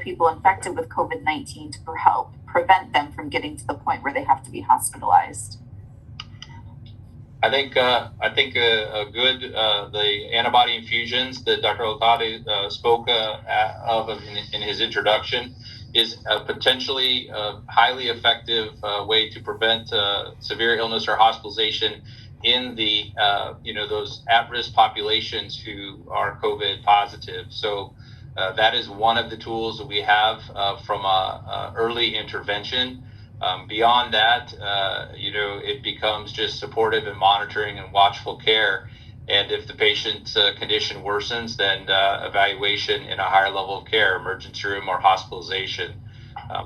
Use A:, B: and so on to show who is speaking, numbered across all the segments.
A: people infected with COVID-19 to help prevent them from getting to the point where they have to be hospitalized?
B: I think a good the antibody infusions that Dr. Olutade spoke of in his introduction is a potentially highly effective way to prevent severe illness or hospitalization in the those at-risk populations who are COVID positive. So that is one of the tools that we have from early intervention. Beyond that, it becomes just supportive and monitoring and watchful care. And if the patient's condition worsens, then evaluation in a higher level of care, emergency room or hospitalization.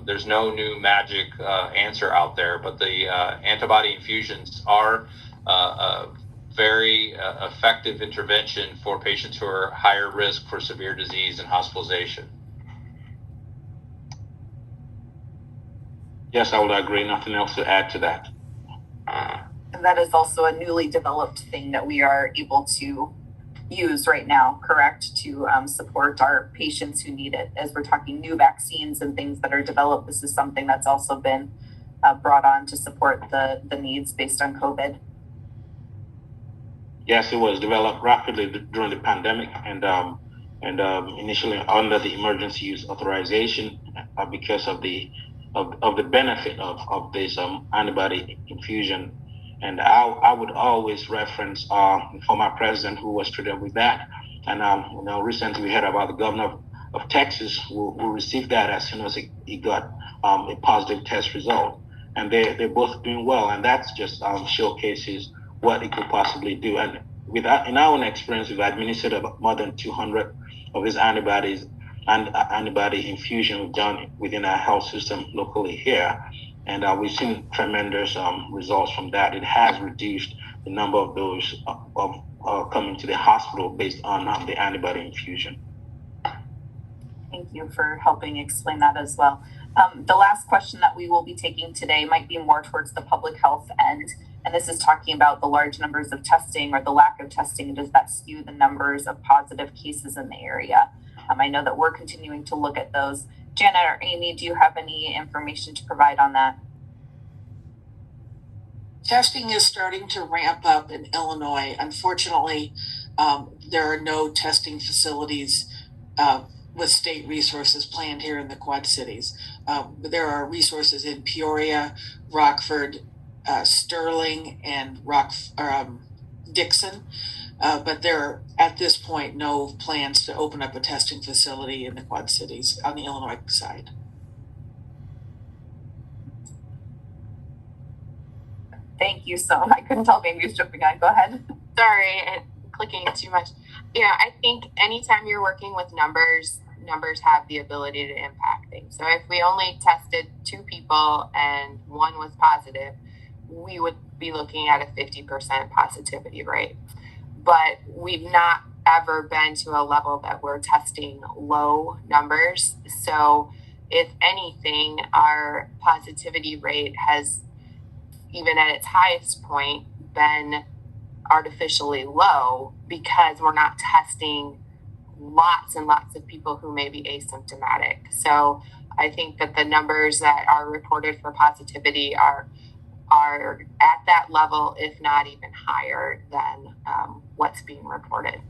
B: There's no new magic answer out there, but the antibody infusions are a very effective intervention for patients who are higher risk for severe disease and hospitalization.
C: Yes, I would agree. Nothing else to add to that.
A: And that is also a newly developed thing that we are able to use right now, correct, to support our patients who need it. As we're talking new vaccines and things that are developed, this is something that's also been brought on to support the needs based on COVID.
C: Yes, it was developed rapidly during the pandemic, and initially under the emergency use authorization because of the benefit of this antibody infusion. And I would always reference former president who was treated with that. And recently we heard about the governor of Texas who received that as soon as he got a positive test result. And they're both doing well, and that's just showcases what it could possibly do. And in our own experience, we've administered about more than 200 of these antibodies and antibody infusion we've done within our health system locally here. And we've seen tremendous results from that. It has reduced the number of those coming to the hospital based on the antibody infusion.
A: Thank you for helping explain that as well. The last question that we will be taking today might be more towards the public health end. And this is talking about the large numbers of testing or the lack of testing. Does that skew the numbers of positive cases in the area? I know that we're continuing to look at those. Janet or Amy, do you have any information to provide on that?
D: Testing is starting to ramp up in Illinois. Unfortunately, there are no testing facilities with state resources planned here in the Quad Cities. There are resources in Peoria, Rockford, Sterling, and Dixon. But there are, at this point, no plans to open up a testing facility in the Quad Cities on the Illinois side.
A: Thank you. So I couldn't tell if Amy was jumping on. Go ahead.
E: Sorry, clicking too much. Yeah, I think anytime you're working with numbers have the ability to impact things. So if we only tested 2 people and 1 was positive, we would be looking at a 50% positivity rate. But we've not ever been to a level that we're testing low numbers. So if anything, our positivity rate has, even at its highest point, been artificially low because we're not testing lots and lots of people who may be asymptomatic. So I think that the numbers that are reported for positivity are at that level, if not even higher than what's being reported.